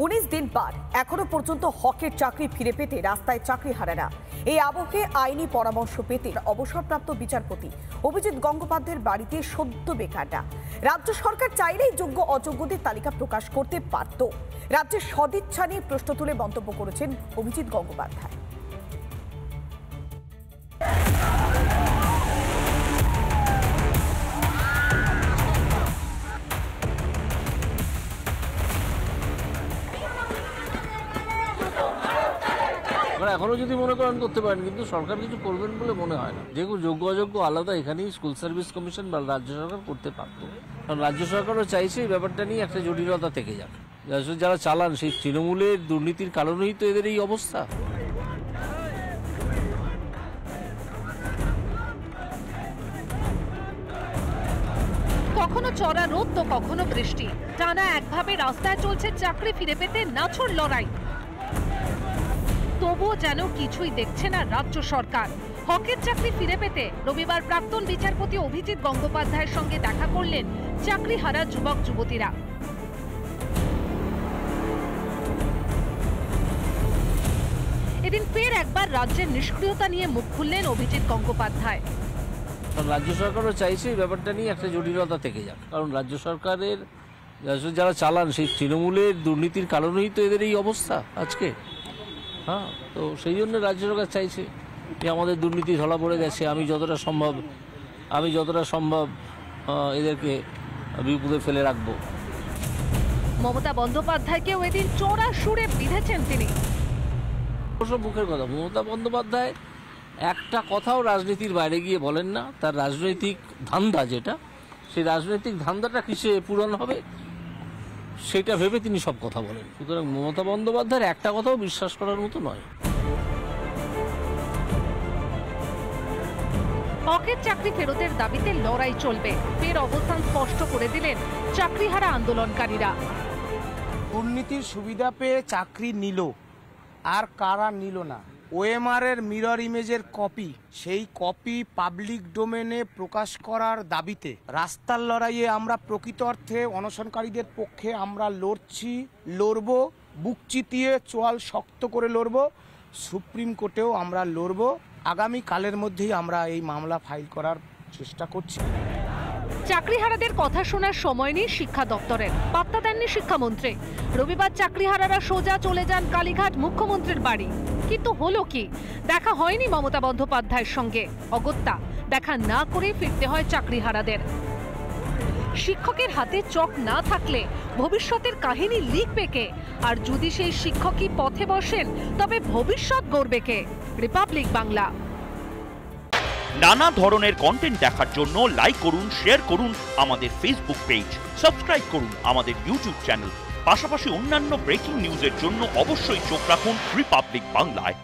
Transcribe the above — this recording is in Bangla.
19 দিন পার এখনো পর্যন্ত হকের চাকরি ফিরে পেতে রাস্তায় চাকরিহারারা। এই আবহে আইনি পরামর্শ পেতে অবসরপ্রাপ্ত বিচারপতি অভিজিৎ গঙ্গোপাধ্যায়ের বাড়িতে সদ্য বেকাররা। রাজ্য সরকার চাইলেই যোগ্য অযোগ্যদের তালিকা প্রকাশ করতে পারত। রাজ্যের সদিচ্ছা নিয়ে প্রশ্ন তুলে মন্তব্য করেছেন অভিজিৎ গঙ্গোপাধ্যায়। এখনো যদি মনে করেন করতে পারেন, কিন্তু সরকার কিছু করবেন বলে মনে হয় না। যেগুলো যোগ্য অযোগ্য আলাদা, এখানেই স্কুল সার্ভিস কমিশন বা রাজ্য সরকার করতে পারত। কারণ রাজ্য সরকারও চাইছে এই ব্যাপারটা নিয়ে একটা জটিলতা থেকে যাক। যারা চালান সেই তৃণমূলের দুর্নীতির কারণেই তো এদের এই অবস্থা। কখনো চড়া রোদ তো কখনো বৃষ্টি, টানা একভাবে রাস্তায় চলছে চাকরি ফিরে পেতে নাছোড় লড়াই। তবুও যেন কিছুই দেখছে না রাজ্য সরকার। হকের চাকরি ফিরে পেতে রবিবার প্রাক্তন বিচারপতি অভিজিৎ গঙ্গোপাধ্যায়ের সঙ্গে দেখা করলেন চাকরিহারা যুবক যুবতীরা। এদিন ফের একবার রাজ্যের নিষ্ক্রিয়তা নিয়ে মুখ খুললেন অভিজিৎ গঙ্গোপাধ্যায়। রাজ্য সরকারও চাইছে এই ব্যাপারটা নিয়ে একটা জটিলতা থেকে যাক। কারণ রাজ্য সরকারের যারা চালান সেই তৃণমূলের দুর্নীতির কারণেই তো এদের এই অবস্থা আজকে। হ্যাঁ, তো সেই জন্য রাজ্য সরকার চাইছে যে আমাদের দুর্নীতি ধরা পড়ে গেছে, আমি যতটা সম্ভব এদেরকে বিপদে ফেলে রাখবো। মমতা বন্দ্যোপাধ্যায়কেও এদিন চড়া সুরে বিঁধেছেন তিনি। ওসব মুখের কথা। মমতা বন্দ্যোপাধ্যায় একটা কথাও রাজনীতির বাইরে গিয়ে বলেন না। তার রাজনৈতিক ধান্দা যেটা, সেই রাজনৈতিক ধান্দাটা কিসে পূরণ হবে সেটা ভেবে তিনি সব কথা বলেন। সুতরাং মমতা বন্দ্যোপাধ্যায়ের একটা কথাও বিশ্বাস করার মতো নয়। হকের চাকরি ফেরতের দাবিতে লড়াই চলবে, ফের অবস্থান স্পষ্ট করে দিলেন চাকরিহারা আন্দোলনকারীরা। দুর্নীতির সুবিধা পেয়ে চাকরি নিল, আর কারা নিল না। ওএমআর এর মিরর ইমেজের কপি, সেই কপি পাবলিক ডোমেনে প্রকাশ করার দাবিতে রাস্তার লড়াইয়ে আমরা প্রকৃত অর্থে অনশনকারীদের পক্ষে আমরা লড়ব, বুক চিতিয়ে চোয়াল শক্ত করে লড়ব। সুপ্রিম কোর্টেও আমরা লড়ব। আগামী কালের মধ্যেই আমরা এই মামলা ফাইল করার চেষ্টা করছি। চাকরিহারাদের কথা শোনার সময় নেই শিক্ষা দপ্তরের, পাত্তা দেননি শিক্ষামন্ত্রী। রবিবার চাকরিহারারা সোজা চলে যান কালীঘাট মুখ্যমন্ত্রীর বাড়ি। কিন্তু হলো কি, দেখা হয়নি মমতা বন্দ্যোপাধ্যায়ের সঙ্গে। অগত্যা দেখা না করে ফিরতে হয় চাকরিহারাদের। শিক্ষকের হাতে চক না থাকলে ভবিষ্যতের কাহিনী লিখবে কে? আর যদি সেই শিক্ষকই পথে বসেন তবে ভবিষ্যৎ গড়বে কে? রিপাবলিক বাংলা। নানা ধরনের কন্টেন্ট দেখার জন্য লাইক করুন, শেয়ার করুন আমাদের ফেসবুক পেজ, সাবস্ক্রাইব করুন আমাদের ইউটিউব চ্যানেল। পাশাপাশি অন্যান্য ব্রেকিং নিউজের জন্য অবশ্যই চোখ রাখুন রিপাবলিক বাংলায়।